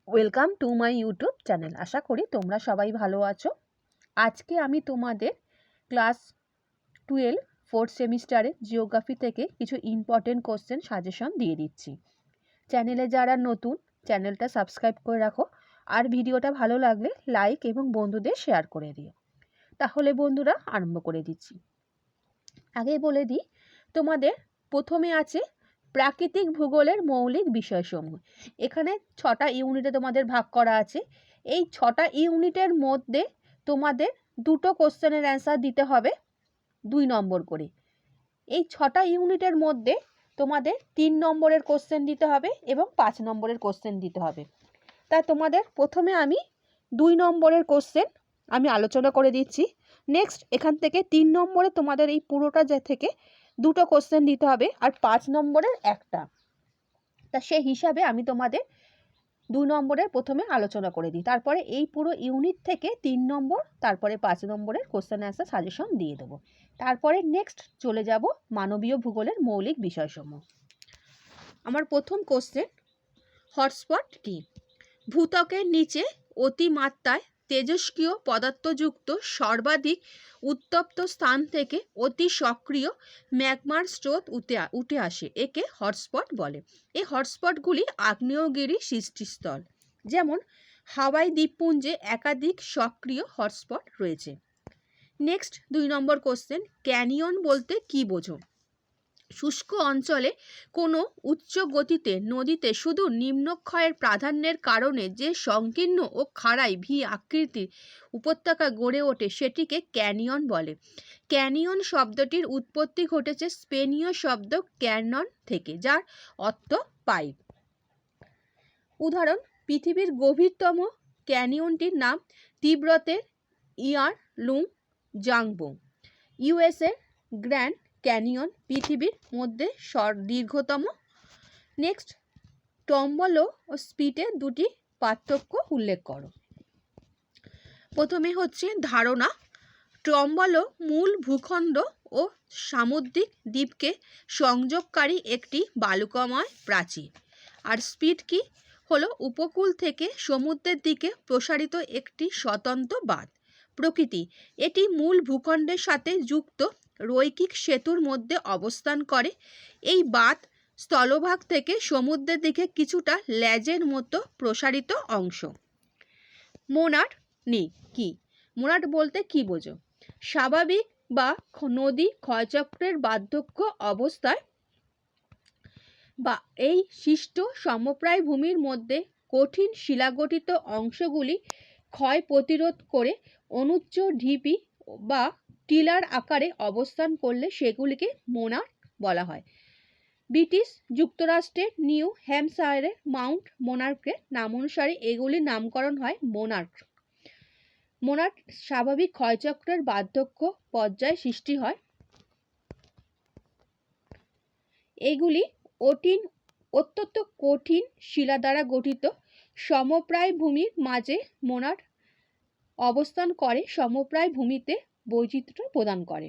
Welcome to my YouTube channel. আশা করি তোমরা সবাই ভালো আছো। আজকে আমি তোমাদের ক্লাস 12 ফোর্থ সেমিস্টারে জিওগ্রাফি থেকে কিছু ইম্পর্টেন্ট কোশ্চেন সাজেশন দিয়ে দিচ্ছি। চ্যানেলে যারা নতুন, চ্যানেলটা সাবস্ক্রাইব করে রাখো, আর ভিডিওটা ভালো লাগলে লাইক এবং বন্ধুদের শেয়ার করে দিও। তাহলে বন্ধুরা আরম্ভ করে দিচ্ছি। আগে বলে দিই, তোমাদের প্রথমে আছে প্রাকৃতিক ভূগোলের মৌলিক বিষয়সমূহ। এখানে 6টা ইউনিটে তোমাদের ভাগ করা আছে। এই 6টা ইউনিটের মধ্যে তোমাদের দুটো কোশ্চেনের অ্যান্সার দিতে হবে 2 নম্বর করে। এই 6টা ইউনিটের মধ্যে তোমাদের 3 নম্বরের কোশ্চেন দিতে হবে এবং 5 নম্বরের কোশ্চেন দিতে হবে। তা তোমাদের প্রথমে আমি 2 নম্বরের কোশ্চেন আমি আলোচনা করে দিচ্ছি। নেক্সট এখান থেকে 3 নম্বরে তোমাদের এই পুরোটা থেকে দুটো কোশ্চেন দিতে হবে আর 5 নম্বরের একটা। তা সেই হিসাবে আমি তোমাদের 2 নম্বরের প্রথমে আলোচনা করে দিই, তারপরে এই পুরো ইউনিট থেকে 3 নম্বর, তারপরে 5 নম্বরের কোশ্চেন অ্যান্সার সাজেশন দিয়ে দেবো। তারপরে নেক্সট চলে যাব মানবীয় ভূগোলের মৌলিক বিষয়সমূহ। আমার প্রথম কোশ্চেন, হটস্পট কি? ভূত্বকের নিচে অতিমাত্রায় তেজস্ক্রিয় পদার্থযুক্ত সর্বাধিক উত্তপ্ত স্থান থেকে অতি সক্রিয় ম্যাগমার স্রোত উঠে আসে, একে হটস্পট বলে। এই হটস্পটগুলি আগ্নেয়গিরি সৃষ্টিস্থল। যেমন হাওয়াই দ্বীপপুঞ্জে একাধিক সক্রিয় হটস্পট রয়েছে। নেক্সট 2 নম্বর কোশ্চেন, ক্যানিয়ন বলতে কি বোঝো? শুষ্ক অঞ্চলে কোনো উচ্চ গতিতে নদীতে শুধু নিম্নক্ষয়ের প্রাধান্যের কারণে যে সংকীর্ণ ও খাড়াই ভি আকৃতির উপত্যকা গড়ে ওঠে সেটিকে ক্যানিয়ন বলে। ক্যানিয়ন শব্দটির উৎপত্তি ঘটেছে স্পেনীয় শব্দ ক্যানন থেকে, যার অর্থ পাইপ। উদাহরণ, পৃথিবীর গভীরতম ক্যানিয়নটির নাম তিব্বতের ইয়ারলুং জাংবো। ইউএসএ গ্র্যান্ড ক্যানিয়ন পৃথিবীর মধ্যে দীর্ঘতম। নেক্সট, টম্বলো ও স্পিটে দুটি পার্থক্য উল্লেখ করো। প্রথমে হচ্ছে ধারণা, টম্বলো মূল ভূখণ্ড ও সামুদ্রিক দ্বীপকে সংযোগকারী একটি বালুকাময় প্রাচীর। আর স্পিট কি? হলো উপকূল থেকে সমুদ্রের দিকে প্রসারিত একটি স্বতন্ত্র বাঁধ। প্রকৃতি, এটি মূল ভূখণ্ডের সাথে যুক্ত রৈখিক সেতুর মধ্যে অবস্থান করে। এই বাঁধ স্থলভাগ থেকে সমুদ্রের দিকে কিছুটা ল্যাজের মতো প্রসারিত অংশ। মোনাড কি? মোনাড বলতে কি বোঝো? স্বাভাবিক বা নদী ক্ষয়চক্রের বার্ধক্য অবস্থায় বা এই সৃষ্ট সমপ্রায় ভূমির মধ্যে কঠিন শিলাগঠিত অংশগুলি ক্ষয় প্রতিরোধ করে অনুচ্চ ঢিপি বা টিলার আকারে অবস্থান করলে সেগুলিকে মোনাড বলা হয়। ব্রিটিশ যুক্তরাষ্ট্রের নিউ হ্যাম্পশায়ারের মাউন্ট মোনার্কের নামানুসারে এগুলির নামকরণ হয় মোনার্ক। মোনার্ক স্বাভাবিক ক্ষয়চক্রের বার্ধক্য পর্যায়ে সৃষ্টি হয়। এগুলি অত্যন্ত কঠিন শিলা দ্বারা গঠিত। সমপ্রায় ভূমির মাঝে মোনাড অবস্থান করে সমপ্রায় ভূমিতে বৈচিত্র্য প্রদান করে।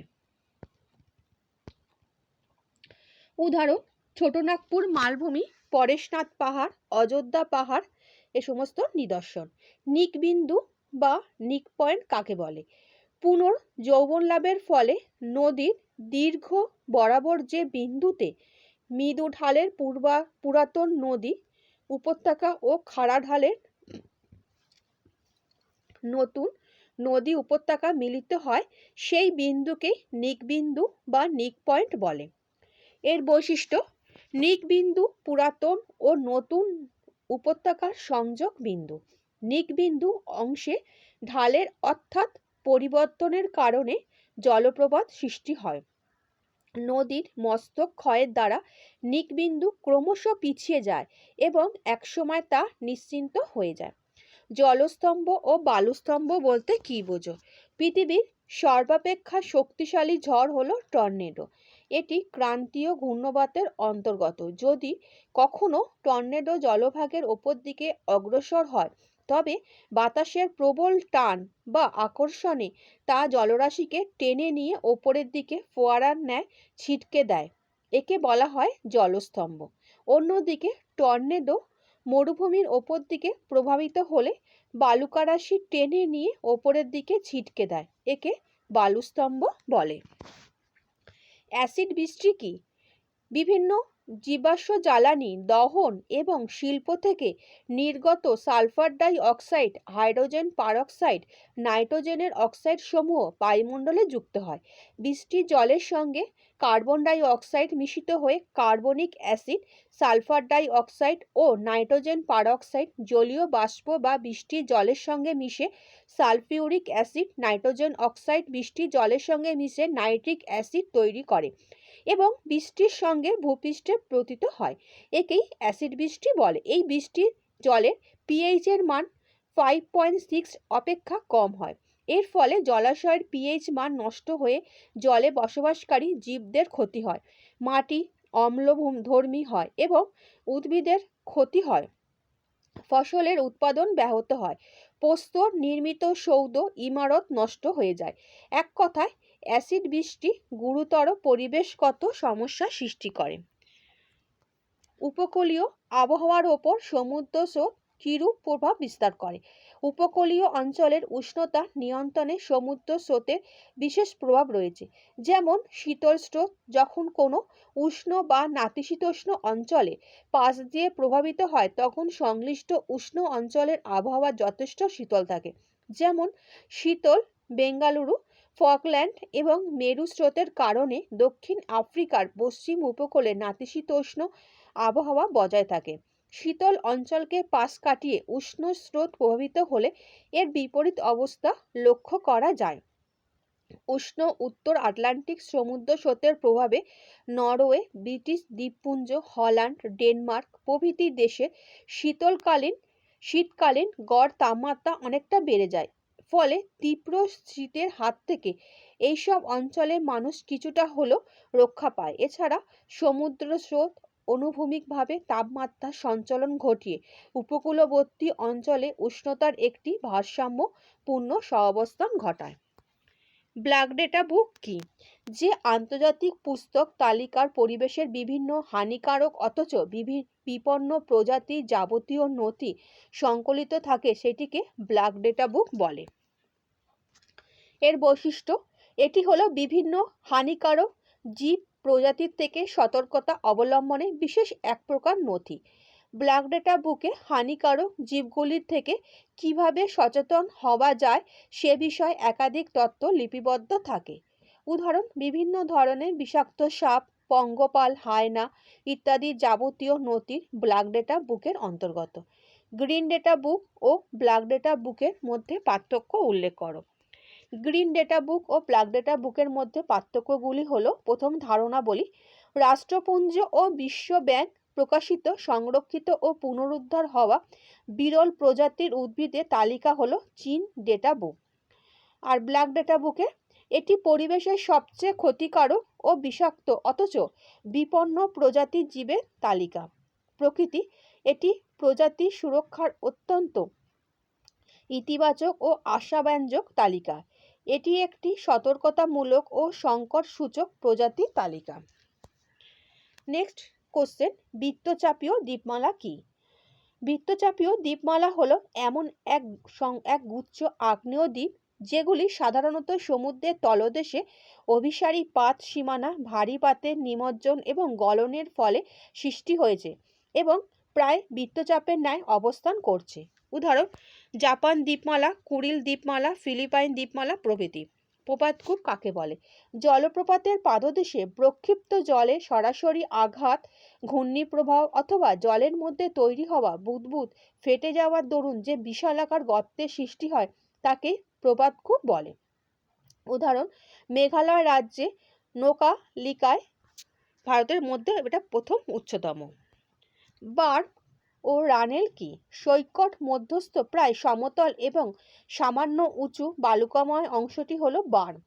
উদাহরণ, ছোটনাগপুর মালভূমি, পরেশনাথ পাহাড়, অযোধ্যা পাহাড় এ সমস্ত নিদর্শন। নিক বিন্দু বা নিক পয়েন্ট কাকে বলে? পুনর্যৌবন লাভের ফলে নদীর দীর্ঘ বরাবর যে বিন্দুতে মৃদু ঢালের পুরাতন নদী উপত্যকা ও খাড়া ঢালের নতুন নদী উপত্যকা মিলিত হয়, সেই বিন্দুকে নিক বিন্দু বা নিক পয়েন্ট বলে। এর বৈশিষ্ট্য, নিক বিন্দু পুরাতন ও নতুন উপত্যকার সংযোগ বিন্দু। নিক বিন্দু অংশে ঢালের অর্থাৎ পরিবর্তনের কারণে জলপ্রপাত সৃষ্টি হয়। নদীর মস্তক ক্ষয়ের দ্বারা নিক বিন্দু ক্রমশ পিছিয়ে যায় এবং একসময় তা নিশ্চিন্ত হয়ে যায়। জলস্তম্ভ ও বালুস্তম্ভ বলতে কি বোঝো? পৃথিবীর সর্বাপেক্ষা শক্তিশালী ঝড় হলো টর্নেডো। এটি ক্রান্তীয় ঘূর্ণবাতের অন্তর্গত। যদি কখনো টর্নেডো জলভাগের ওপর দিকে অগ্রসর হয়, তবে বাতাসের প্রবল টান বা আকর্ষণে তা জলরাশিকে টেনে নিয়ে ওপরের দিকে ফোয়ারার ন্যায় ছিটকে দেয়। একে বলা হয় জলস্তম্ভ। অন্যদিকে টর্নেডো মরুভূমির ওপর দিকে প্রবাহিত হলে বালুকারাশি টেনে নিয়ে ওপরের দিকে ছিটকে দেয়, একে বালুস্তম্ভ বলে। অ্যাসিড বৃষ্টি কি? বিভিন্ন জীবাশ্ম জ্বালানি দহন এবং শিল্প থেকে নির্গত sulphur die oxide, hydrogen peroxide, নাইট্রোজেনের অক্সাইড সমূহ বায়ুমণ্ডলে যুক্ত হয়। বৃষ্টির জলের সঙ্গে কার্বন ডাই অক্সাইড মিশিত হয়ে carbonic acid, sulphur die oxide ও নাইট্রোজেন পারঅক্সাইড জলীয় বাষ্প বা বৃষ্টির জলের সঙ্গে মিশে সালফিউরিক অ্যাসিড, নাইট্রোজেন অক্সাইড বৃষ্টির জলের সঙ্গে মিশে নাইট্রিক অ্যাসিড তৈরি করে এবং বৃষ্টির সঙ্গে ভূপৃষ্ঠে পতিত হয়, একেই অ্যাসিড বৃষ্টি বলে। এই বৃষ্টির জলের পিএইচ এর মান 5.6 অপেক্ষা কম হয়। এর ফলে জলাশয়ের পিএইচ মান নষ্ট হয়ে জলে বসবাসকারী জীবদের ক্ষতি হয়, মাটি অম্লধর্মী হয় এবং উদ্ভিদের ক্ষতি হয়, ফসলের উৎপাদন ব্যাহত হয়, প্রস্তর নির্মিত সৌধ ইমারত নষ্ট হয়ে যায়। এক কথায় অ্যাসিড বৃষ্টি গুরুতর পরিবেশগত সমস্যা সৃষ্টি করে। উপকূলীয় আবহাওয়ার ওপর সমুদ্র স্রোত কিরূপ প্রভাব বিস্তার করে? উপকূলীয় অঞ্চলের উষ্ণতা নিয়ন্ত্রণে সমুদ্র স্রোতের বিশেষ প্রভাব রয়েছে। যেমন শীতল স্রোত যখন কোনো উষ্ণ বা নাতিশীতোষ্ণ অঞ্চলে পাশ দিয়ে প্রভাবিত হয় তখন সংশ্লিষ্ট উষ্ণ অঞ্চলের আবহাওয়া যথেষ্ট শীতল থাকে। যেমন শীতল বেঙ্গালুরু, ফকল্যান্ড এবং মেরু স্রোতের কারণে দক্ষিণ আফ্রিকার পশ্চিম উপকূলে নাতিশীতোষ্ণ আবহাওয়া বজায় থাকে। শীতল অঞ্চলকে পাশ কাটিয়ে উষ্ণ স্রোত প্রভাবিত হলে এর বিপরীত অবস্থা লক্ষ্য করা যায়। উষ্ণ উত্তর আটলান্টিক সমুদ্র স্রোতের প্রভাবে নরওয়ে, ব্রিটিশ দ্বীপপুঞ্জ, হল্যান্ড, ডেনমার্ক প্রভৃতি দেশে শীতকালীন গড় তাপমাত্রা অনেকটা বেড়ে যায়। ফলে তীব্র শীতের হাত থেকে এইসব অঞ্চলের মানুষ কিছুটা হলেও রক্ষা পায়। এছাড়া সমুদ্র স্রোত অনুভূমিকভাবে তাপমাত্রা সঞ্চালন ঘটিয়ে উপকূলবর্তী অঞ্চলে উষ্ণতার একটি ভারসাম্যপূর্ণ সহাবস্থান ঘটায়। ব্ল্যাক ডেটা বুক কি? যে আন্তর্জাতিক পুস্তক তালিকার পরিবেশের বিভিন্ন হানিকারক অথচ বিপন্ন প্রজাতির যাবতীয় নথি সংকলিত থাকে সেটিকে ব্ল্যাক ডেটা বুক বলে। এর বৈশিষ্ট্য, এটি হলো বিভিন্ন হানিকারক জীব প্রজাতির থেকে সতর্কতা অবলম্বনে বিশেষ এক প্রকার নথি। ব্ল্যাক ডেটা বুকে হানিকারক জীবগুলির থেকে কিভাবে সচেতন হওয়া যায় সে বিষয়ে একাধিক তথ্য লিপিবদ্ধ থাকে। উদাহরণ, বিভিন্ন ধরনের বিষাক্ত সাপ, পঙ্গপাল, হায়না ইত্যাদি যাবতীয় নথি ব্ল্যাক ডেটা বুকের অন্তর্গত। গ্রিন ডেটা বুক ও ব্ল্যাক ডেটা বুকের মধ্যে পার্থক্য উল্লেখ করো। গ্রিন ডেটা বুক ও ব্ল্যাক ডেটা বুকের মধ্যে পার্থক্যগুলি হলো, প্রথম ধারণাবলী, রাষ্ট্রপুঞ্জ ও বিশ্ব ব্যাংক প্রকাশিত সংরক্ষিত ও পুনরুদ্ধার হওয়া বিরল প্রজাতির উদ্ভিদের তালিকা হলো চীন ডেটা বুক। আর ব্ল্যাক ডেটা বুকে এটি পরিবেশের সবচেয়ে ক্ষতিকারক ও বিষাক্ত অথচ বিপন্ন প্রজাতির জীবের তালিকা। প্রকৃতি, এটি প্রজাতি সুরক্ষার অত্যন্ত ইতিবাচক ও আশাব্যঞ্জক তালিকা। এটি একটি সতর্কতামূলক ও সংকটসূচক প্রজাতির তালিকা। নেক্সট কোশ্চেন, বৃত্তচাপীয় দ্বীপমালা কি? বৃত্তচাপীয় দ্বীপমালা হলো এমন এক গুচ্ছ আগ্নেয় দ্বীপ যেগুলি সাধারণত সমুদ্রের তলদেশে অভিসারী পাত সীমানা, ভারী পাতের নিমজ্জন এবং গলনের ফলে সৃষ্টি হয়েছে এবং প্রায় বৃত্তচাপের ন্যায় অবস্থান করছে। উদাহরণ, জাপান দ্বীপমালা, কুরিল দ্বীপমালা, ফিলিপাইন দ্বীপমালা প্রভৃতি। প্রপাতকূপ কাকে বলে? জলপ্রপাতের পাদদেশে প্রক্ষিপ্ত জলে সরাসরি আঘাত, ঘূর্ণিপ্রবাহ অথবা জলের মধ্যে তৈরি হওয়া বুদবুদ ফেটে যাওয়ার দরুন যে বিশালাকার গর্তের সৃষ্টি হয় তাকে প্রপাতকূপ বলে। উদাহরণ, মেঘালয় রাজ্যে নোকালিকায় ভারতের মধ্যে এটা প্রথম উচ্চতম। বার্ম ও রানেল কি? সৈকত মধ্যস্থ প্রায় সমতল এবং সামান্য উঁচু বালুকাময় অংশটি হলো বার্ম।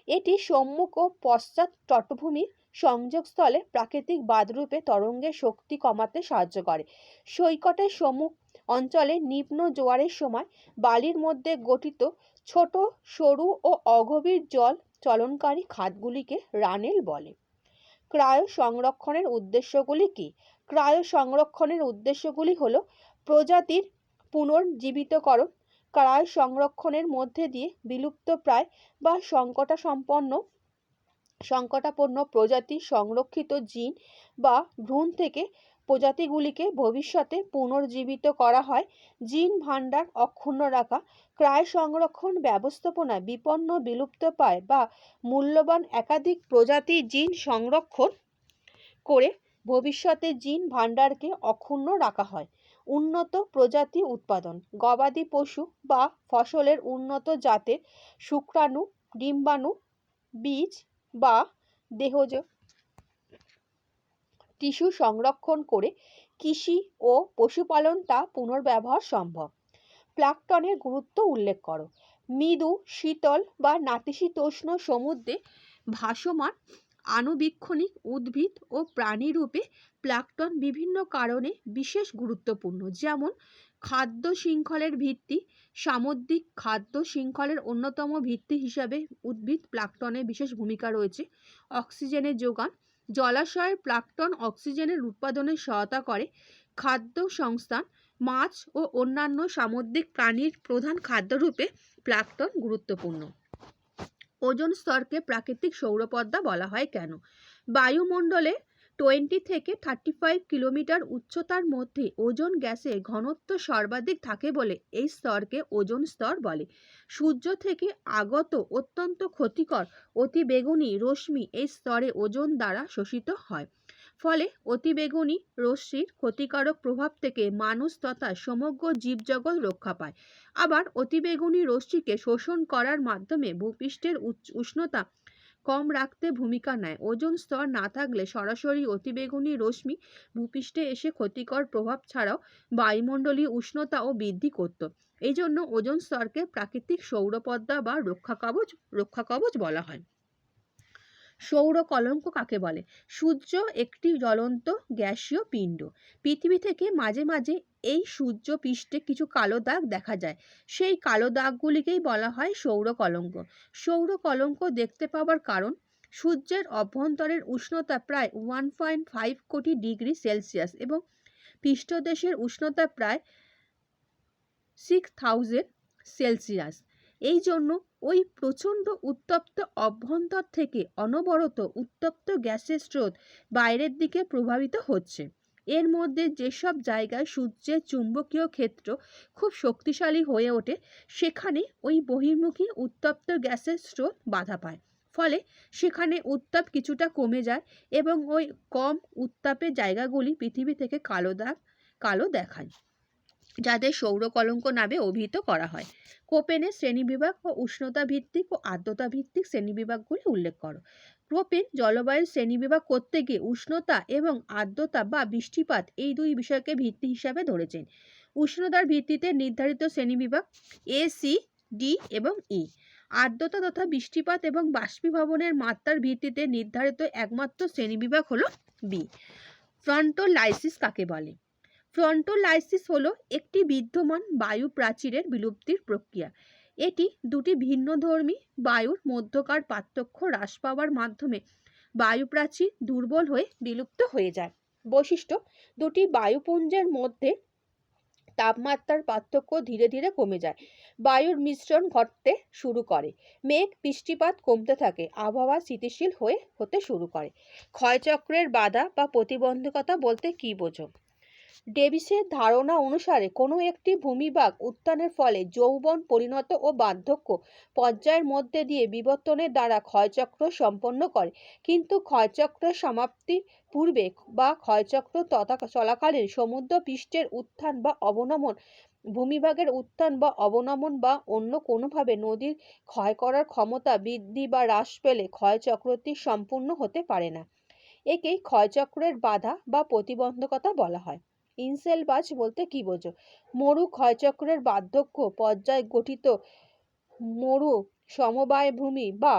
এটি সম্মুখ ও পশ্চাৎ তটভূমির সংযোগস্থলে প্রাকৃতিক বাঁধরূপে তরঙ্গের শক্তি কমাতে সাহায্য করে। সৈকতের সম্মুখ অঞ্চলে নিম্ন জোয়ারের সময় বালির মধ্যে গঠিত ছোট, সরু ও অগভীর জল চলনকারী খাতগুলিকে রানেল বলে। ক্রায়ো সংরক্ষণের উদ্দেশ্যগুলি কি? ক্রায়ো সংরক্ষণের উদ্দেশ্যগুলি হলো প্রজাতির পুনর্জীবিতকরণ ক্রায় সংরক্ষণের মধ্যে দিয়ে বিলুপ্তপ্রায় বা সংকটাপন্ন প্রজাতি সংরক্ষিত জিন বা ভ্রূণ থেকে প্রজাতিগুলিকে ভবিষ্যতে পুনর্জীবিত করা হয়। জিন ভাণ্ডার অক্ষুণ্ণ রাখা, ক্রায় সংরক্ষণ ব্যবস্থাপনায় বিপন্ন, বিলুপ্তপ্রায় বা মূল্যবান একাধিক প্রজাতির জিন সংরক্ষণ করে ভবিষ্যতে জিন ভাণ্ডারকে অক্ষুণ্ণ রাখা হয়। উন্নত প্রজাতি উৎপাদন, গবাদি পশু বা ফসলের উন্নত জাতের শুক্রাণু, ডিম্বাণু, বীজ বা দেহজ টিস্যু সংরক্ষণ করে কৃষি ও পশুপালন তা পুনর্ব্যবহার সম্ভব। প্লাঙ্কটনের গুরুত্ব উল্লেখ করো। মৃদু, শীতল বা নাতিশীতোষ্ণ সমুদ্রে ভাসমান আণুবীক্ষণিক উদ্ভিদ ও প্রাণী রূপে প্লাঙ্কটন বিভিন্ন কারণে বিশেষ গুরুত্বপূর্ণ। যেমন খাদ্য শৃঙ্খলের ভিত্তি, সামুদ্রিক খাদ্য শৃঙ্খলের অন্যতম ভিত্তি হিসাবে উদ্ভিদ প্লাঙ্কটনের বিশেষ ভূমিকা রয়েছে। অক্সিজেনের যোগান, জলাশয়ের প্লাঙ্কটন অক্সিজেনের উৎপাদনে সহায়তা করে। খাদ্য সংস্থান, মাছ ও অন্যান্য সামুদ্রিক প্রাণীর প্রধান খাদ্যরূপে প্লাঙ্কটন গুরুত্বপূর্ণ। ওজোন স্তরকে প্রাকৃতিক সৌরপর্দা বলা হয় কেন? বায়ুমণ্ডলে 20 থেকে 35 কিলোমিটার উচ্চতার মধ্যে ওজোন গ্যাসের ঘনত্ব সর্বাধিক থাকে বলে এই স্তরকে ওজোন স্তর বলে। সূর্য থেকে আগত অত্যন্ত ক্ষতিকর অতিবেগুনি রশ্মি এই স্তরে ওজোন দ্বারা শোষিত হয়। ফলে অতিবেগুনি রশ্মির ক্ষতিকারক প্রভাব থেকে মানুষ তথা সমগ্র জীবজগৎ রক্ষা পায়। আবার অতিবেগুনি রশ্মিকে শোষণ করার মাধ্যমে ভূপৃষ্ঠের উষ্ণতা কম রাখতে ভূমিকা নেয়। ওজোন স্তর না থাকলে সরাসরি অতিবেগুনি রশ্মি ভূপৃষ্ঠে এসে ক্ষতিকর প্রভাব ছাড়াও বায়ুমণ্ডলীয় উষ্ণতাও বৃদ্ধি করত। এই জন্য ওজোন স্তরকে প্রাকৃতিক সৌরপর্দা বা রক্ষা কবচ বলা হয়। সৌর কলঙ্ক কাকে বলে? সূর্য একটি জ্বলন্ত গ্যাসীয় পিণ্ড। পৃথিবী থেকে মাঝে মাঝে এই সূর্য পৃষ্ঠে কিছু কালো দাগ দেখা যায়। সেই কালো দাগগুলিকেই বলা হয় সৌর কলঙ্ক। সৌর কলঙ্ক দেখতে পাওয়ার কারণ, সূর্যের অভ্যন্তরের উষ্ণতা প্রায় 1.5 কোটি ডিগ্রি সেলসিয়াস এবং পৃষ্ঠদেশের উষ্ণতা প্রায় 6000 সেলসিয়াস। এই জন্য ওই প্রচণ্ড উত্তপ্ত অভ্যন্তর থেকে অনবরত উত্তপ্ত গ্যাসের স্রোত বাইরের দিকে প্রবাহিত হচ্ছে। এর মধ্যে যেসব জায়গায় সূর্যের চুম্বকীয় ক্ষেত্র খুব শক্তিশালী হয়ে ওঠে সেখানে ওই বহির্মুখী উত্তপ্ত গ্যাসের স্রোত বাধা পায়। ফলে সেখানে উত্তাপ কিছুটা কমে যায় এবং ওই কম উত্তাপের জায়গাগুলি পৃথিবী থেকে কালো দেখায়, যাদের সৌর কলঙ্ক নামে অভিহিত করা হয়। কোপেনের শ্রেণীবিভাগ ও উষ্ণতা ভিত্তিক ও আর্দ্রতা ভিত্তিক শ্রেণীবিভাগগুলি উল্লেখ করো। কোপেন জলবায়ুর শ্রেণীবিভাগ করতে গিয়ে উষ্ণতা এবং আর্দ্রতা বা বৃষ্টিপাত এই দুই বিষয়কে ভিত্তি হিসাবে ধরেছেন। উষ্ণতার ভিত্তিতে নির্ধারিত শ্রেণীবিভাগ এ, সি, ডি এবং ই। আর্দ্রতা তথা বৃষ্টিপাত এবং বাষ্পীভবনের মাত্রার ভিত্তিতে নির্ধারিত একমাত্র শ্রেণীবিভাগ হলো বি। ফ্রন্টোলাইসিস কাকে বলে? ফ্রন্টোলাইসিস হলো একটি বিদ্যমান বায়ু প্রাচীরের বিলুপ্তির প্রক্রিয়া। এটি দুটি ভিন্নধর্মী বায়ুর মধ্যকার পার্থক্য হ্রাস পাওয়ার মাধ্যমে বায়ু প্রাচীর দুর্বল হয়ে বিলুপ্ত হয়ে যায়। বৈশিষ্ট্য: দুটি বায়ুপুঞ্জের মধ্যে তাপমাত্রার পার্থক্য ধীরে ধীরে কমে যায়, বায়ুর মিশ্রণ ঘটতে শুরু করে, মেঘ বৃষ্টিপাত কমতে থাকে, আবহাওয়া স্থিতিশীল হতে শুরু করে। ক্ষয়চক্রের বাধা বা প্রতিবন্ধকতা বলতে কী বোঝো? ডেভিসের ধারণা অনুসারে কোনো একটি ভূমিভাগ উত্থানের ফলে যৌবন, পরিণত ও বার্ধক্য পর্যায়ের মধ্যে দিয়ে বিবর্তনের দ্বারা ক্ষয়চক্র সম্পন্ন করে। কিন্তু ক্ষয়চক্রের সমাপ্তির পূর্বে বা ক্ষয়চক্র চলাকালীন সমুদ্র পৃষ্ঠের উত্থান বা অবনমন, ভূমিভাগের উত্থান বা অবনমন বা অন্য কোনোভাবে নদীর ক্ষয় করার ক্ষমতা বৃদ্ধি বা হ্রাস পেলে ক্ষয়চক্রটি সম্পূর্ণ হতে পারে না। একেই ক্ষয়চক্রের বাধা বা প্রতিবন্ধকতা বলা হয়। ইনসেলবাজ বলতে কি বোঝো? মরু ক্ষয়চক্রের বার্ধক্য পর্যায় গঠিত মরু সমবায় ভূমি বা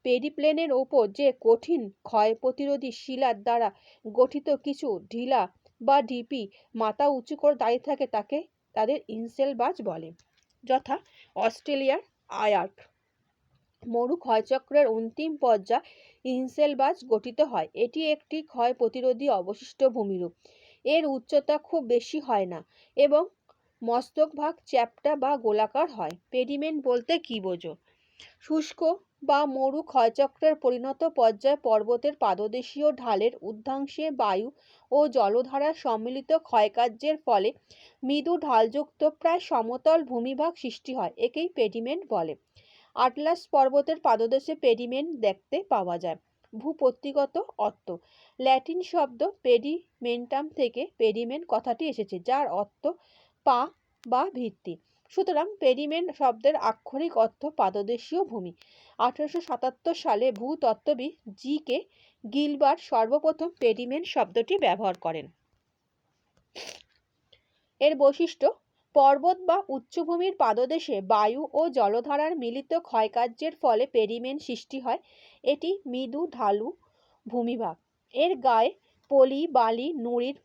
পেরিপ্লেনের ওপর যে কঠিন ক্ষয় প্রতিরোধী শিলার দ্বারা গঠিত কিছু ঢিলা বা ঢিপি মাথা উঁচু করে দাঁড়িয়ে থাকে তাদের ইনসেলবাজ বলে। যথা অস্ট্রেলিয়ার আয়ার্ক মরু ক্ষয়চক্রের অন্তিম পর্যায় ইনসেলবাজ গঠিত হয়। এটি একটি ক্ষয় প্রতিরোধী অবশিষ্ট ভূমিরূপ। এর উচ্চতা খুব বেশি হয় না এবং মস্তক ভাগ চ্যাপ্টা বা গোলাকার হয়। পেডিমেন্ট বলতে কি বোঝো? শুষ্ক বা মরু ক্ষয়চক্রের পরিণত পর্যায় পর্বতের পাদদেশীয় ঢালের ঊর্ধ্বাংশে বায়ু ও জলধারার সম্মিলিত ক্ষয়কার্যের ফলে মৃদু ঢালযুক্ত প্রায় সমতল ভূমিভাগ সৃষ্টি হয়। একেই পেডিমেন্ট বলে। আটলাস পর্বতের পাদদেশে পেডিমেন্ট দেখতে পাওয়া যায়। ভূপত্তিগত অর্থ: ল্যাটিন শব্দ পেডিমেন্টাম থেকে পেডিমেন্ট কথাটি এসেছে, যার অর্থ পা বা ভিত্তি। সুতরাং পেডিমেন্ট শব্দের আক্ষরিক অর্থ পাদদেশীয় ভূমি। 1877 সালে ভূতত্ত্ববিদ জি.কে. গিলবার্ট সর্বপ্রথম পেডিমেন্ট শব্দটি ব্যবহার করেন। এর বৈশিষ্ট্য: পর্বত বা উচ্চভূমির পাদদেশে বায়ু ও জলধারার মিলিত ক্ষয়কার্যের ফলে পেডিমেন্ট সৃষ্টি হয়। এটি মৃদু ঢালু ভূমিভাগ। এর গায়ে পলি, বালি, নুড়ির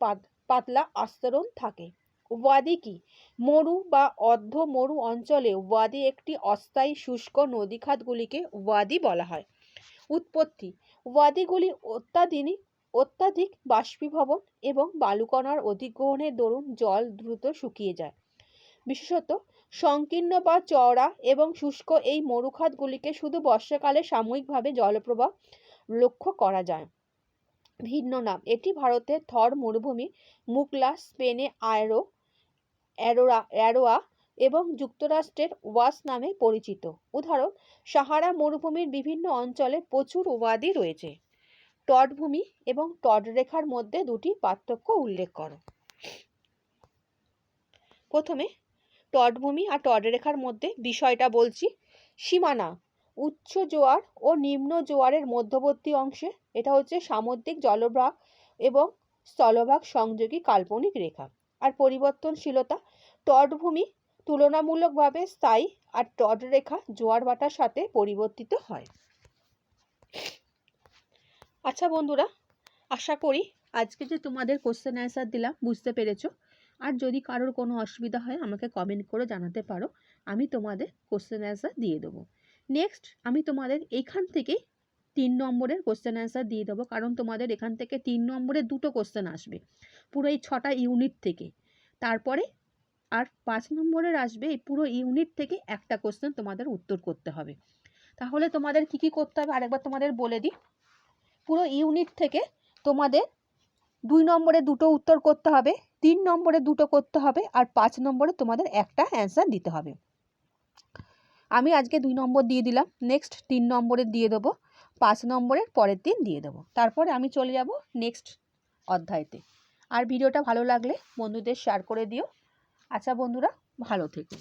পাতলা আস্তরণ থাকে। ওয়াদি কি? মরু বা অর্ধ মরু অঞ্চলে ওয়াদি একটি অস্থায়ী শুষ্ক নদীখাতগুলিকে ওয়াদি বলা হয়। উৎপত্তি: ওয়াদিগুলি অত্যাধিক বাষ্পীভবন এবং বালুকণার অধিগ্রহণের দরুন জল দ্রুত শুকিয়ে যায়। বিশেষত সংকীর্ণ বা চওড়া এবং শুষ্ক এই মরুখাতগুলিকে শুধু বর্ষাকালে সাময়িকভাবে জলপ্রবাহ লক্ষ্য করা যায়। ভিন্ন নাম: এটি ভারতের থর মরুভূমি, মুকলা, স্পেনে অ্যারোয়া এবং যুক্তরাষ্ট্রের ওয়াস নামে পরিচিত। উদাহরণ: সাহারা মরুভূমির বিভিন্ন অঞ্চলে প্রচুর ওয়াদি রয়েছে। তটভূমি এবং তটরেখার মধ্যে দুটি পার্থক্য উল্লেখ করো। প্রথমে তটভূমি আর তটরেখার মধ্যে বিষয়টা বলছি। সীমানা: উচ্চ জোয়ার ও নিম্ন জোয়ারের মধ্যবর্তী অংশে এটা হচ্ছে সামুদ্রিক জলভাগ এবং স্থলভাগ সংযোগী কাল্পনিক রেখা। আর পরিবর্তনশীলতা: তটভূমি তুলনামূলকভাবে স্থায়ী আর তটরেখা জোয়ার ভাটার সাথে পরিবর্তিত হয়। আচ্ছা বন্ধুরা, আশা করি আজকে যে তোমাদের কোশ্চেন অ্যান্সার দিলাম বুঝতে পেরেছো। আর যদি কারোর কোনো অসুবিধা হয় আমাকে কমেন্ট করে জানাতে পারো, আমি তোমাদের কোশ্চেন অ্যান্সার দিয়ে দেবো। নেক্সট আমি তোমাদের এইখান থেকে 3 নম্বরের কোশ্চেন অ্যান্সার দিয়ে দেবো, কারণ তোমাদের এখান থেকে 3 নম্বরে 2টো কোশ্চেন আসবে পুরো এই 6টা ইউনিট থেকে। তারপরে আর 5 নম্বরের আসবে এই পুরো ইউনিট থেকে একটা কোশ্চেন তোমাদের উত্তর করতে হবে। তাহলে তোমাদের কি কি করতে হবে আরেকবার তোমাদের বলে দিই। পুরো ইউনিট থেকে তোমাদের 2 নম্বরে 2টো উত্তর করতে হবে, 3 নম্বরে 2টো করতে হবে, আর 5 নম্বরে তোমাদের একটা অ্যান্সার দিতে হবে। আমি আজকে 2 নম্বর দিয়ে দিলাম, নেক্সট 3 নম্বরে দিয়ে দেবো, 5 নম্বরের পরের দিন দিয়ে দেবো। তারপরে আমি চলে যাব নেক্সট অধ্যায়তে। আর ভিডিওটা ভালো লাগলে বন্ধুদের শেয়ার করে দিও। আচ্ছা বন্ধুরা, ভালো থেকো।